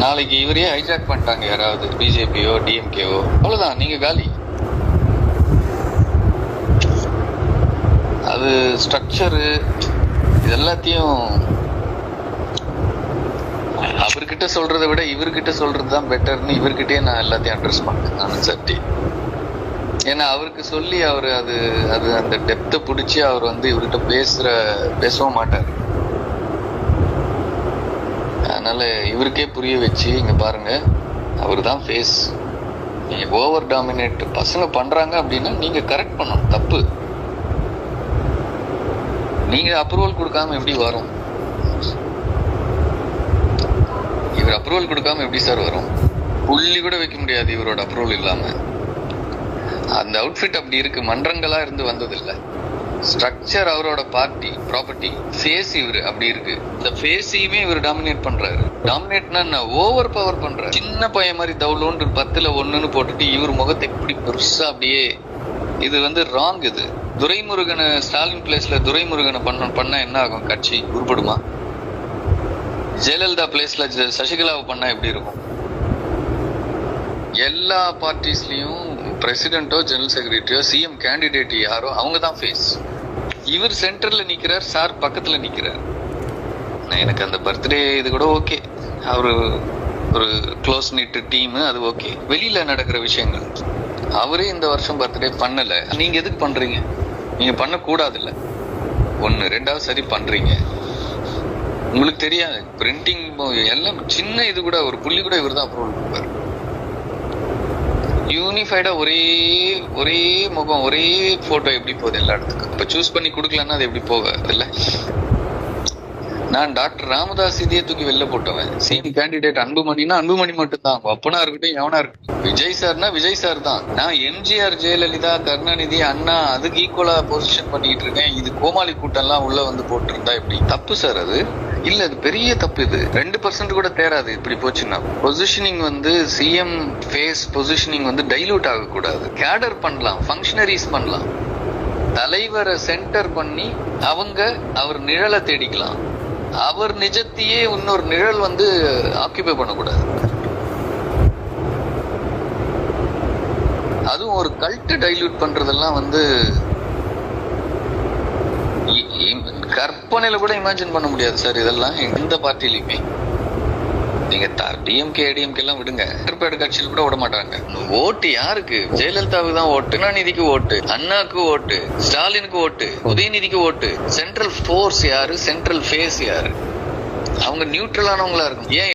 நாளைக்கு இவரையே ஹைஜாக் பண்ணிட்டாங்க யாராவது, பிஜேபியோ டிஎம்கேவோ, அவ்வளவுதான், நீங்க காலி. அது ஸ்ட்ரக்சரு இது எல்லாத்தையும் அவர்கிட்ட சொல்றதை விட இவர்கிட்ட சொல்றது தான் பெட்டர்னு இவர்கிட்டயே நான் எல்லாத்தையும் அட்ரஸ் பண்ணேன் நான் சட்டி. ஏன்னா அவருக்கு சொல்லி அவர் அது அது அந்த டெப்த்தை பிடிச்சி அவர் வந்து இவர்கிட்ட பேசவும் மாட்டார். அதனால இவருக்கே புரிய வச்சு, இங்க பாருங்க அவர் தான் ஃபேஸ், நீங்க ஓவர் டாமினேட் பசங்க பண்றாங்க அப்படின்னா நீங்க கரெக்ட் பண்ணணும். தப்பு நீங்க அப்ரூவல் கொடுக்காம எப்படி வரும்? இவர் அப்ரூவல் கொடுக்காம எப்படி சார் வரும்? புள்ளி கூட வைக்க முடியாது இவரோட அப்ரூவல் இல்லாம. அந்த அவுட்ஃபிட் அப்படி இருக்கு, மன்றங்களா இருந்து வந்தது இல்ல. ஸ்ட்ரக்சர் அவரோட பார்ட்டி ப்ராப்பர்ட்டி, ஃபேஸ் இவரு அப்படி இருக்கு. இந்த ஃபேஸையுமே இவர் டாமினேட் பண்றாரு. டாமினேட்னா ஓவர் பவர் பண்றாரு. சின்ன பையன் மாதிரி தவுலோன்று 10ல் 1ன்னு போட்டுட்டு இவர் முகத்தை இப்படி பெருசா அப்படியே, இது வந்து ராங். இது துரைமுருகனை ஸ்டாலின் பிளேஸ்ல துரைமுருகனை பண்ண என்ன ஆகும்? கட்சி உருப்படுமா? ஜெயலலிதா பிளேஸ்ல சசிகலாவை பண்ணா எப்படி இருக்கும்? எல்லா பார்ட்டிஸ்லயும் பிரசிடென்ட்டோ ஜெனரல் செக்ரட்டரியோ சிஎம் கேண்டிடேட் யாரோ அவங்க தான் ஃபேஸ். இவர் சென்டர்ல நிக்கிறார், சார் பக்கத்துல நிக்கிறார். எனக்கு அந்த பர்த்டே இது கூட ஓகே, அவரு ஒரு க்ளோஸ் நிட் டீம், அது ஓகே. வெளியில நடக்கிற விஷயங்கள் அவரே இந்த வருஷம் பர்த்டே பண்ணல, நீங்க எதுக்கு பண்றீங்க? நீங்க பண்ணக்கூடாது இல்ல ஒண்ணு. ரெண்டாவது சரி பண்றீங்க, உங்களுக்கு தெரியாது பிரிண்டிங் எல்லாம் சின்ன இது கூட ஒரு புள்ளி கூட இவர் தான் அப்ரூவல் கொடுப்பாரு. யூனிஃபைடா ஒரே முகம் ஒரே போட்டோ எப்படி போகுது எல்லா இடத்துக்கும்? இப்ப சூஸ் பண்ணி கொடுக்கலன்னா அது எப்படி போகாது இல்ல? நான் டாக்டர் ராமதாஸ் இதையே தூக்கி வெளில போட்டவன். சிஎம் கேண்டிடேட் அன்புமணினா அன்புமணி மட்டும் தான், அப்பனா இருக்கட்டும் எவனா இருக்கட்டும். விஜய் சார்னா விஜய் சார் தான். நான் எம்ஜிஆர் ஜெயலலிதா கருணாநிதி அண்ணா அதுக்கு ஈக்குவலா பொசிஷன் பண்ணிட்டு இருக்கேன். இது கோமாளி கூட்டம் எல்லாம் உள்ள வந்து போட்டிருந்தா எப்படி? தப்பு சார் அது. இல்ல அது பெரிய தப்பு. இது 2% கூட தேராது இப்படி போச்சுன்னா. பொசிஷனிங் வந்து சிஎம் ஃபேஸ் பொசிஷனிங் வந்து டைலூட் ஆகக்கூடாது. கேடர் பண்ணலாம், ஃபங்க்ஷனரிஸ் பண்ணலாம், தலைவரை சென்டர் பண்ணி அவர் நிழலை தேடிக்கலாம். அவர் நிஜத்தையே இன்னொரு நிழல் வந்து ஆக்கியூபை பண்ணக்கூடாது. அதுவும் ஒரு கல்ட் டைல்யூட் பண்றதெல்லாம் வந்து கற்பனையில கூட இமேஜின் பண்ண முடியாது சார். இதெல்லாம் எந்த பார்ட்டிலையுமே நீங்க டிஎம்கே ஏடிஎம்கே எல்லாம் விடுங்க, திருப்பேடு கட்சியில் கூட விட மாட்டாங்க. ஓட்டு யாருக்கு? ஜெயலலிதாவுக்கு தான் ஓட்டு, கருணாநிதிக்கு ஓட்டு, அண்ணாக்கு ஓட்டு, ஸ்டாலினுக்கு ஓட்டு, உதயநிதிக்கு ஓட்டு. சென்ட்ரல் ஃபோர்ஸ் யாரு? சென்ட்ரல் ஃபேஸ் யாரு? அவங்க நியூட்ரலானவங்களா இருக்கும். ஏன்